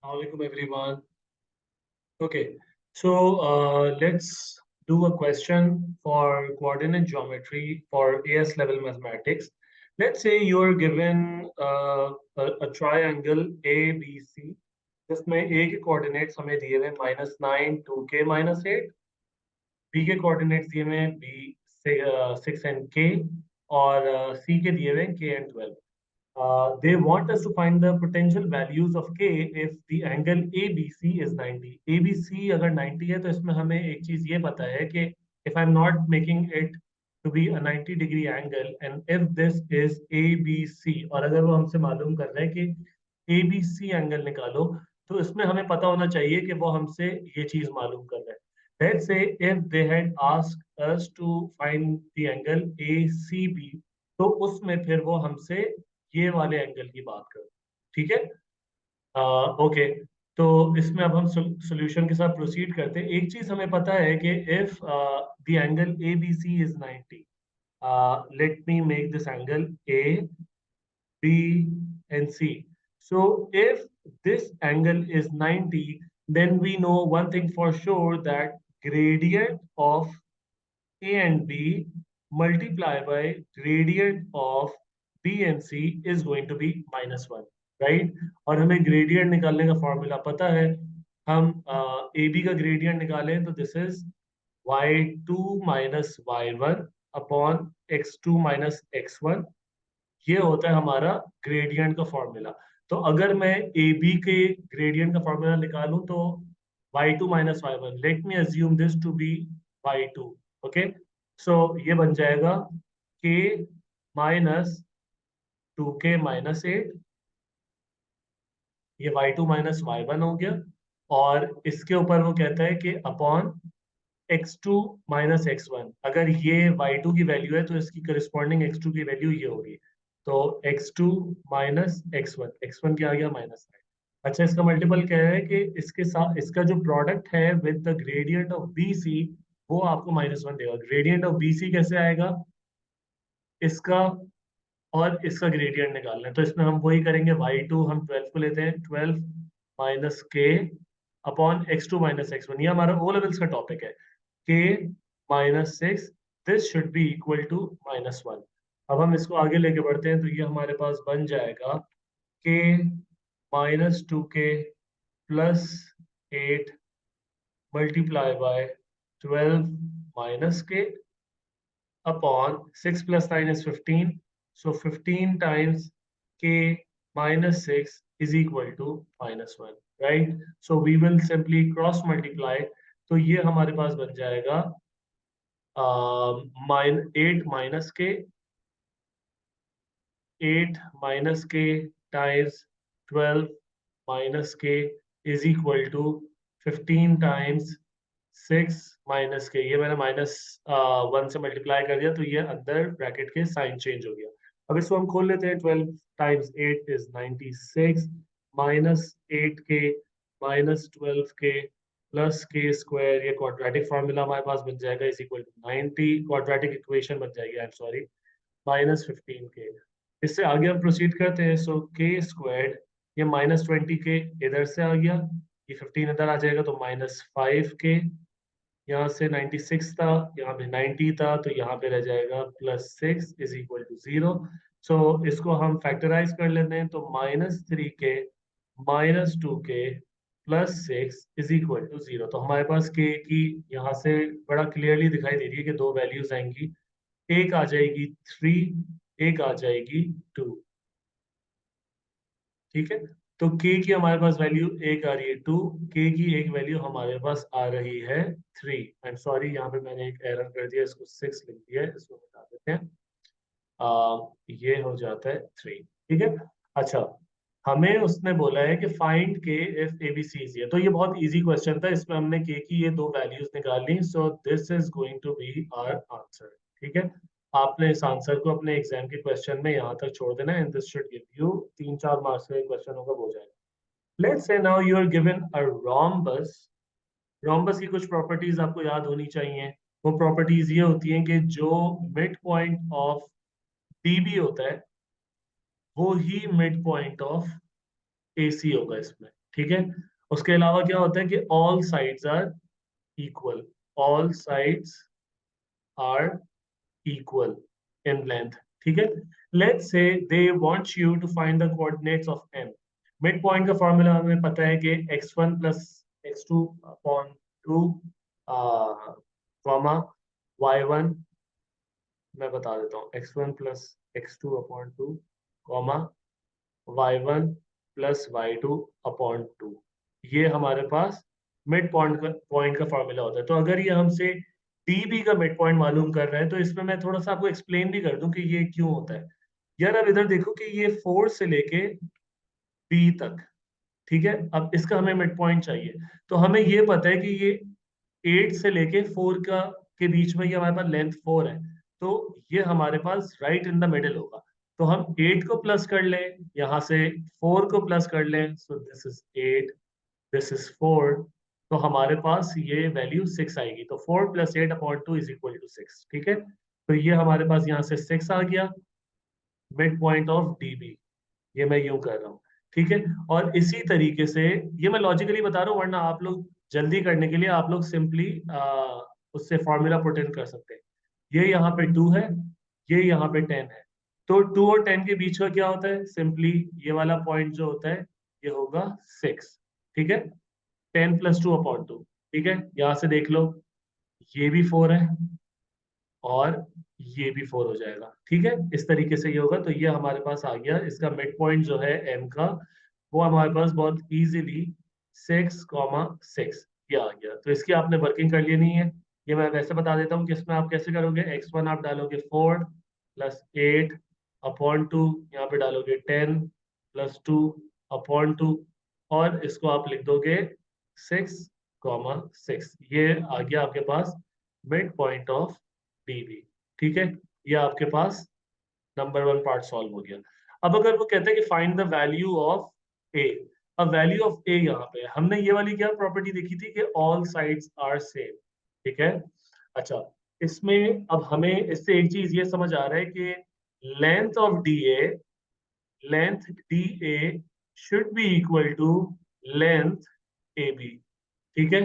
Assalamualaikum everyone. Okay, so let's do a question for coordinate geometry for AS level mathematics. Let's say you're given a triangle ABC जिसमें A के coordinates हमें दिए हुए -9 2k -8, B के coordinates दिए हुए B 6 and k और C के दिए हुए k and 12. They want us to find the potential values of K if the angle ABC is 90. ABC अगर 90 है तो इसमें हमें एक चीज ये पता है कि if I'm not making it to be a 90-degree angle and if this is ABC और अगर वो हमसे मालूम कर रहे हैं कि ABC एंगल निकालो तो इसमें हमें पता होना चाहिए कि वो हमसे ये चीज मालूम कर रहे हैं. Let's say if they had asked us to find the angle ACB तो उसमें फिर वो हमसे ये वाले एंगल की बात करो. ठीक है. ओके. तो इसमें अब हम सॉल्यूशन के साथ प्रोसीड करते हैं. एक चीज हमें पता है कि if the angle A B C is 90, let me make this angle A B and C. So if this angle is 90, then we know one thing for sure, that gradient of A and B multiply by gradient of B and C is going to be -1, right? और हमें gradient निकालने का formula पता है. हम AB का gradient निकालें तो this is y2 minus y1 upon x2 minus x1. ये होता है हमारा ग्रेडियंट का फॉर्मूला. तो अगर मैं ए बी के ग्रेडियंट का फॉर्मूला निकालूं तो y2 minus y1, let me assume this to be y2. Okay. So ये बन जाएगा k माइनस 2k-8. ये y2 माइनस y1 हो गया. और इसके ऊपर वो कहता है कि अपॉन x2 माइनस x1. अगर ये y2 की वैल्यू है तो इसकी करस्पॉन्डिंग x2 की वैल्यू ये होगी. तो x2 माइनस x1 क्या आ गया -9. अच्छा, इसका मल्टीपल क्या है कि इसके साथ इसका जो प्रोडक्ट है with the gradient of B C वो आपको -1 देगा. ग्रेडियंट ऑफ बी सी कैसे आएगा? इसका और इसका ग्रेडियंट निकालना है तो इसमें हम वही करेंगे. y2 हम 12 को लेते हैं. 12 माइनस के अपॉन x2 माइनस x1. ये हमारा ओ लेवल्स का टॉपिक है. k -6, this should be equal to -1. अब हम इसको आगे लेके बढ़ते हैं तो ये हमारे पास बन जाएगा k -2k plus 8 multiply by 12 minus के upon 6 plus 9 is 15. So 15 times k minus 6 is equal to -1, right? So we will simply cross multiply. तो ये हमारे पास बन जाएगा 8 minus k, 8 minus k times 12 minus k is equal to 15 times 6 minus के. ये मैंने -1 से मल्टीप्लाई कर दिया तो ये अंदर ब्रैकेट के साइन चेंज हो गया. अब इसको हम खोल लेते हैं. 12 times 8 is 96 minus 8k minus 12k plus k square. ये क्वाड्रेटिक फार्मूला हमारे पास बन जाएगा is equal to 90. Quadratic equation बन जाएगी, आई एम सॉरी, -15k. इससे आगे हम प्रोसीड करते हैं. सो के स्क्वायर्ड, ये -20k इधर से आ गया, ये 15 इधर आ जाएगा तो -5k. यहाँ से 96 था, यहाँ पे 90 था तो यहाँ पे रह जाएगा +6 इज इक्वल टू 0. सो इसको हम फैक्टराइज कर लेते हैं तो -3k -2k +6 is equal to 0. तो हमारे पास k की यहाँ से बड़ा क्लियरली दिखाई दे रही है कि दो वैल्यूज आएंगी. एक आ जाएगी 3, एक आ जाएगी 2. ठीक है. तो k की हमारे पास वैल्यू एक आ रही है 2, k की एक वैल्यू हमारे पास आ रही है 3. आई एम सॉरी, यहाँ पे मैंने एक एरर कर दिया, इसको 6 लिख दिया है, इसको बता देते हैं. ये हो जाता है 3. ठीक है. अच्छा, हमें उसने बोला है कि फाइंड के if A B C is here. तो ये बहुत इजी क्वेश्चन था, इसमें हमने के की ये दो वैल्यूज निकाल ली. So this is going to be our answer. ठीक है. आपने इस आंसर को अपने एग्जाम के क्वेश्चन में यहाँ तक छोड़ देना and this should give you 3-4 marks का क्वेश्चन होगा, हो जाएगा. Let's say now you are given a rhombus. Rhombus की कुछ प्रॉपर्टीज आपको याद होनी चाहिए. वो प्रॉपर्टीज ये होती हैं कि जो मिड पॉइंट ऑफ डीबी होता है वो ही मिड पॉइंट ऑफ एसी होगा इसमें. ठीक है। उसके अलावा क्या होता है कि all sides are equal, all sides are equal in length. ठीक है। Let's say they want you to find the coordinates of m. Midpoint का फॉर्मूला हमें पता है कि x1 plus x2 upon 2 comma y1, मैं बता देता हूँ, x1 plus x2 upon 2 comma y1 plus y2 upon 2। ये हमारे पास मिड पॉइंट का फॉर्मूला होता है। तो अगर ये हमसे डीबी का मिड पॉइंट मालूम कर रहा है तो इसमें मैं थोड़ा सा आपको एक्सप्लेन भी कर दूं कि ये क्यों होता है। यार अब इधर देखो कि ये 4 से लेके बी तक, ठीक है, अब इसका हमें मिड पॉइंट चाहिए। तो हमें ये पता है कि ये 8 से लेके 4 का के बीच में ये हमारे पास लेंथ 4 है। तो ये हमारे पास राइट इन द मिडिल होगा। तो हम 8 को प्लस कर लें, यहाँ से 4 को प्लस कर लें, सो दिस इज 8, दिस इज 4। तो हमारे पास ये वैल्यू 6 आएगी। तो 4 plus 8 upon 2 is equal to 6। ठीक है। तो ये हमारे पास यहाँ से 6 आ गया, मिड पॉइंट ऑफ डीबी। ये मैं यूं कर रहा हूँ। ठीक है। और इसी तरीके से ये मैं लॉजिकली बता रहा हूँ, वरना आप लोग जल्दी करने के लिए आप लोग सिंपली उससे फॉर्मूला पुट इन कर सकते हैं। ये यहाँ पे 2 है, ये यहाँ पे 10 है। तो 2 और 10 के बीच का क्या होता है, सिंपली ये वाला पॉइंट जो होता है ये होगा 6। ठीक है। 10 प्लस 2 अपॉन 2। ठीक है, यहाँ से देख लो, ये भी 4 है और ये भी 4 हो जाएगा। ठीक है, इस तरीके से ये होगा। तो ये हमारे पास आ गया, इसका मिड पॉइंट जो है एम का, वो हमारे पास बहुत इजीली 6,6 ये आ गया। तो इसकी आपने वर्किंग कर लेनी है। ये मैं वैसे बता देता हूँ कि इसमें आप कैसे करोगे। x1 आप डालोगे 4 प्लस 8 अपॉन 2, यहाँ पे डालोगे 10 प्लस 2 अपॉन 2, और इसको आप लिख दोगे 6,6। ये आ गया आपके पास मिड पॉइंट ऑफ डीबी। ठीक है, ये आपके पास नंबर 1 पार्ट सॉल्व हो गया। अब अगर वो कहते हैं कि फाइंड द वैल्यू ऑफ ए, अब वैल्यू ऑफ ए यहाँ पे हमने ये वाली क्या प्रॉपर्टी देखी थी कि ऑल साइड्स आर सेम। ठीक है। अच्छा, इसमें अब हमें इससे एक चीज ये समझ आ रहा है कि length of D A, length D A should be equal to length A B. ठीक है।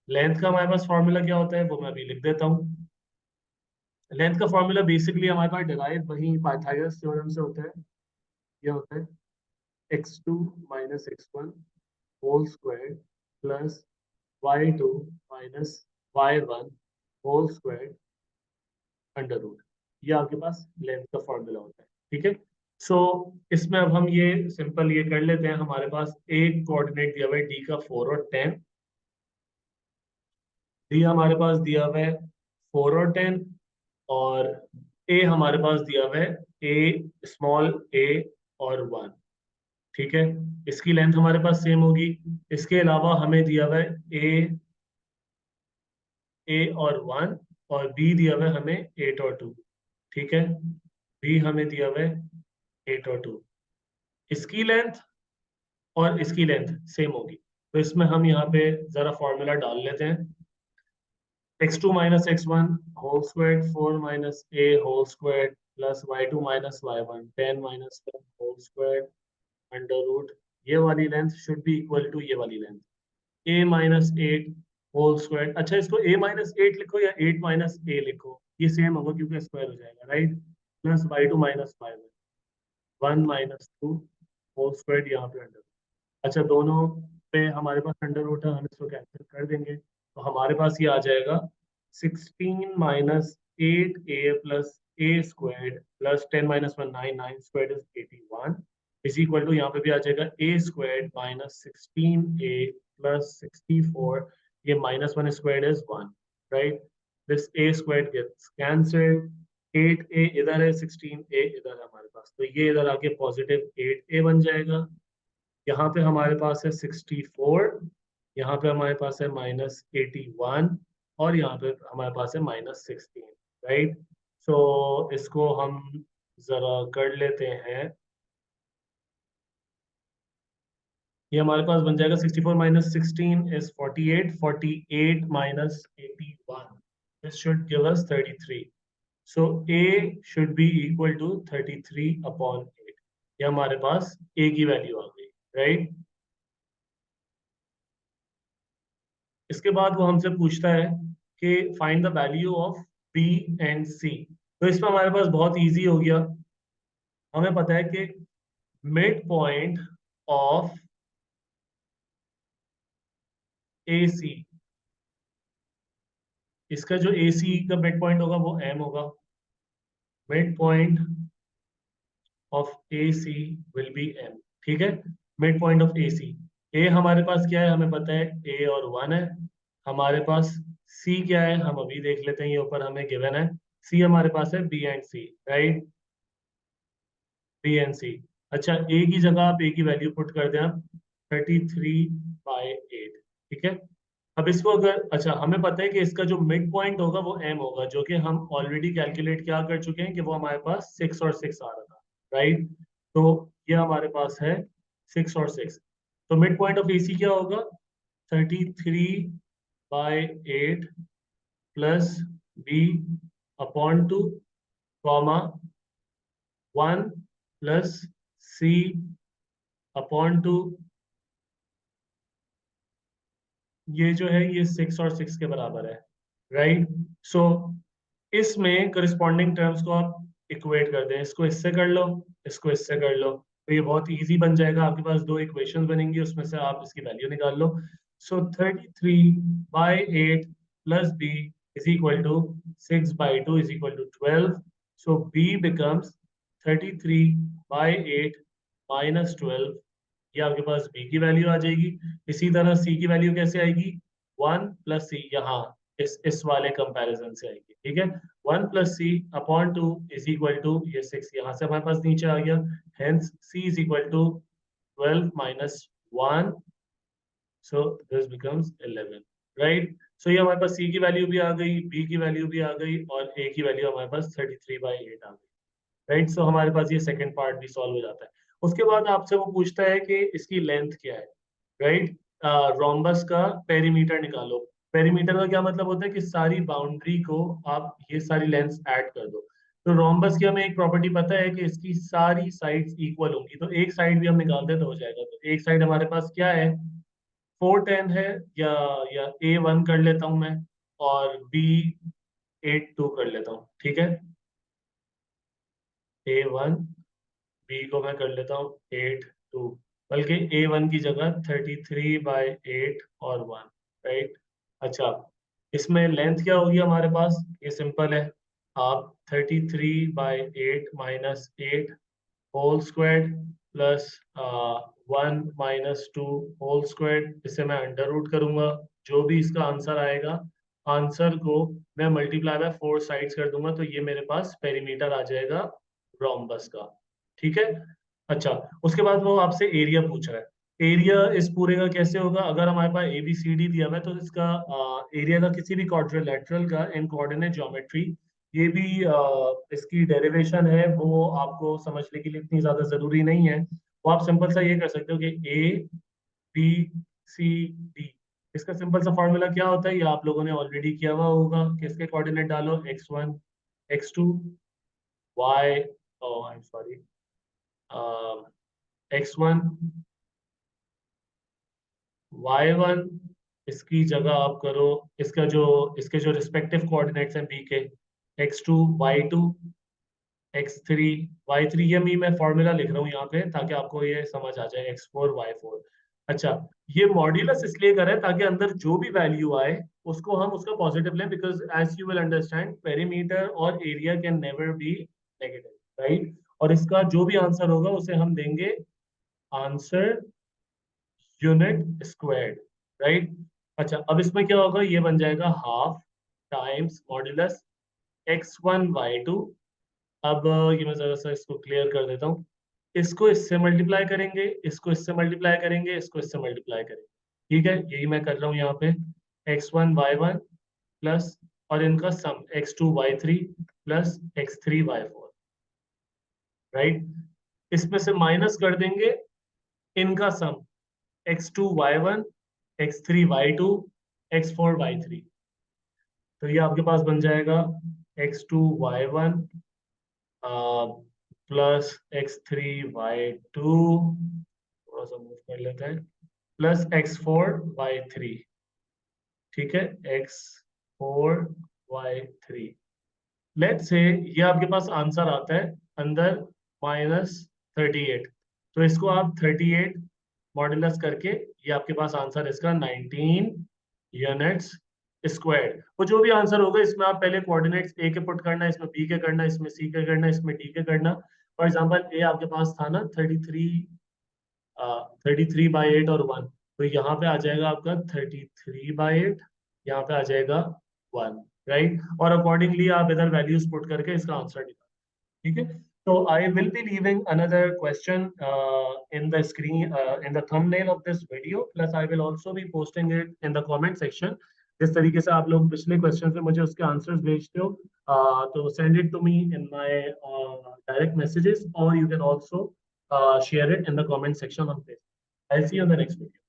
लेंथ का हमारे पास फॉर्मूला क्या होता है वो मैं अभी लिख देता हूँ। लेंथ का फॉर्मूला बेसिकली हमारे पास डिराइव वही पाइथागोरस थ्योरम से होता है। ये होता है x2 minus x1 whole square plus y2 minus y1 whole square under root. ये आपके पास लेंथ का फॉर्मूला होता है। ठीक है। सो इसमें अब हम ये सिंपल ये कर लेते हैं। हमारे पास एक कोऑर्डिनेट दिया हुआ है डी का 4 और 10। डी हमारे पास दिया हुआ है 4 और 10, और ए हमारे पास दिया हुआ है ए, स्मॉल ए और 1। ठीक है, इसकी लेंथ हमारे पास सेम होगी। इसके अलावा हमें दिया हुआ है ए और 1, और बी दिया हुआ है हमें 8 और 2। ठीक है, बी हमें दिया हुआ है 8 और 2। इसकी लेंथ और इसकी लेंथ सेम होगी। तो इसमें हम यहाँ पे जरा फॉर्मूला डाल लेते हैं। x2 minus x1 whole square 4 minus a whole square plus y2 minus y1 10 minus 1 whole square under root. ये वाली length should be equal to ये वाली length a minus 8 whole square. अच्छा, इसको a माइनस 8 लिखो या 8 माइनस a लिखो, ये सेम होगा क्योंकि स्क्वायर हो जाएगा, right. Plus y2 minus y1 1 minus 2 whole square यहाँ पे अंडर। अच्छा, दोनों पे हमारे पास अंडर रूट है, हम इसको कैंसिल कर देंगे। तो हमारे पास ये आ जाएगा 16 minus 8a plus a squared plus 10 minus 1 9, 9 squared is 81 is equal to, यहाँ पे भी आ जाएगा a squared minus 16a plus 64, ये minus 1 squared is 1, right. This a squared gets cancelled, 8a इधर है, 16a इधर है हमारे पास, तो ये इधर आके पॉजिटिव 8a बन जाएगा। यहाँ पे हमारे पास है 64, यहाँ पे हमारे पास है माइनस 81, और यहाँ पे हमारे पास है माइनस 16, राइट। सो इसको हम जरा कर लेते हैं। ये हमारे पास बन जाएगा 64 minus 16 is 48, 48 minus 81, this should give us 33। So a should be equal to 33 upon 8। ये हमारे पास a की वैल्यू आ गई, राइट। इसके बाद वो हमसे पूछता है कि find the value of B and C. तो इसमें हमारे पास बहुत इजी हो गया। हमें पता है कि मिड पॉइंट ऑफ ए सी, इसका जो ए सी का मिड पॉइंट होगा वो एम होगा। Mid point of A C will be M. ठीक है, mid point of A C. ए हमारे पास क्या है, हमें पता है ए और वन है। हमारे पास सी क्या है, हम अभी देख लेते हैं, ये ऊपर हमें गिवन है। सी हमारे पास है B and C, right, B and C. अच्छा, ए की जगह आप ए की वैल्यू पुट कर दें आप 33/8। ठीक है, अब इसको अगर, अच्छा हमें पता है कि इसका जो मिड पॉइंट होगा वो एम होगा, जो कि हम ऑलरेडी कैलकुलेट क्या कर चुके हैं कि वो हमारे पास 6 और 6 आ रहा था, राइट। तो ये हमारे पास है 6 और 6। तो मिड पॉइंट ऑफ एसी क्या होगा, 33/8 plus B upon 2, comma 1 plus C upon 2। ये जो है ये 6 और 6 के बराबर है, राइट। सो इसमें करस्पॉन्डिंग टर्म्स को आप इक्वेट कर दें, इसको इससे कर लो, इसको इससे कर लो, तो ये बहुत इजी बन जाएगा। आपके पास दो इक्वेशंस बनेंगी, उसमें से आप इसकी वैल्यू निकाल लो। So 33/8 plus B is equal to 6/2 is equal to 12। So B becomes 33/8 minus 12। ये आपके पास बी की वैल्यू आ जाएगी। इसी तरह सी की वैल्यू कैसे आएगी, 1 प्लस सी, यहाँ इस वाले कंपैरिजन से आएगी। ठीक है, 1 plus C upon 2 is equal to ये 6, यहाँ से हमारे पास नीचे आ गया। Hence C is equal to 12 - 1, so this becomes 11, right. So ये हमारे पास सी की वैल्यू भी आ गई, बी की वैल्यू भी आ गई, और ए की वैल्यू हमारे पास 33/8 आ गई, राइट। सो हमारे पास ये सेकंड पार्ट भी सॉल्व हो जाता है। उसके बाद आपसे वो पूछता है कि इसकी लेंथ क्या है, राइट। रोम्बस का पेरीमीटर निकालो। पेरीमीटर का क्या मतलब होता है कि सारी बाउंड्री को आप ये सारी लेंथ्स ऐड कर दो। तो रोम्बस की हमें एक प्रॉपर्टी पता है कि इसकी सारी साइड्स इक्वल होंगी, तो एक साइड भी हम निकाल दे तो हो जाएगा। तो एक साइड हमारे पास क्या है, 410 है, या A1 कर लेता हूं मैं, और B82 कर लेता हूँ। ठीक है, A1, बी को मैं कर लेता हूँ 8 2, बल्कि A1 की जगह 33/8 और 1, राइट। अच्छा, इसमें लेंथ क्या होगी हमारे पास, ये सिंपल है। आप 33/8 minus 8 whole square plus 1 - 2 whole square, इसे मैं अंडर रूट करूंगा। जो भी इसका आंसर आएगा, आंसर को मैं मल्टीप्लाई बाय 4 साइड्स कर दूंगा, तो ये मेरे पास पेरीमीटर आ जाएगा रोम्बस का। ठीक है, अच्छा, उसके बाद वो आपसे एरिया पूछ रहा है। एरिया इस पूरे का कैसे होगा, अगर हमारे पास ए बी सी डी दिया हुआ है तो इसका एरिया का किसी भी क्वाड्रिलेटरल का इन कोऑर्डिनेट ज्योमेट्री, ये भी इसकी डेरिवेशन है, वो आपको समझने के लिए इतनी ज्यादा जरूरी नहीं है। वो आप सिंपल सा ये कर सकते हो कि ए बी सी डी, इसका सिंपल सा फॉर्मूला क्या होता है, ये आप लोगों ने ऑलरेडी किया हुआ होगा कि इसके कोऑर्डिनेट डालो x1 x2 y, I am sorry, x1 y1, इसकी जगह आप करो, इसके जो रिस्पेक्टिव कोऑर्डिनेट्स हैं बी के, x2 y2 x3 y3, ये मैं फॉर्मूला लिख रहा हूँ यहाँ पे ताकि आपको ये समझ आ जाए, x4 y4। अच्छा, ये मॉड्यूलस इसलिए करें ताकि अंदर जो भी वैल्यू आए उसको हम उसका पॉजिटिव लें, because as you will understand perimeter और area can never be negative, right. और इसका जो भी आंसर होगा उसे हम देंगे आंसर यूनिट स्क्वायर्ड, राइट। अच्छा, अब इसमें क्या होगा, ये बन जाएगा half times modulus x1 y2। अब ये मैं जरा सा इसको क्लियर कर देता हूँ। इसको इससे मल्टीप्लाई करेंगे, इसको इससे मल्टीप्लाई करेंगे, इसको इससे मल्टीप्लाई करेंगे। ठीक है, यही मैं कर रहा हूँ यहाँ पे, x1 y1 प्लस, और इनका सम x2 y3 plus x3 y4, right. इसमें से माइनस कर देंगे इनका सम x2 y1 x3 y2 x4 y3। तो ये आपके पास बन जाएगा x2 y1 plus x3 y2, थोड़ा सा मूव कर लेते हैं, प्लस x4 y3। ठीक है, x4y3। लेट्स से ये आपके पास आंसर आता है अंदर -38, तो इसको आप 38 मॉड्यूलस करके ये आपके पास आंसर इसका 19 यूनिट्स स्क्वायर्ड। वो जो भी आंसर होगा इसमें आप पहले कोऑर्डिनेट्स ए के पुट करना, इसमें बी के करना, इसमें सी के करना, इसमें डी के करना। फॉर एग्जांपल ए आपके पास था ना 33/8 और 1, तो यहाँ पे आ जाएगा आपका 33/8, यहाँ पे आ जाएगा 1, राइट। और अकॉर्डिंगली आप इधर वैल्यूज पुट करके इसका आंसर निकाल, ठीक है। तो I will be leaving another question in the screen, in the thumbnail of this video, plus I will also be posting it in the comment section. जिस तरीके से आप लोग पिछले क्वेश्चन से मुझे उसके आंसर्स भेजते हो, तो send it to me in my direct messages, और you can also share it in the comment section on this. I'll see you in the next video.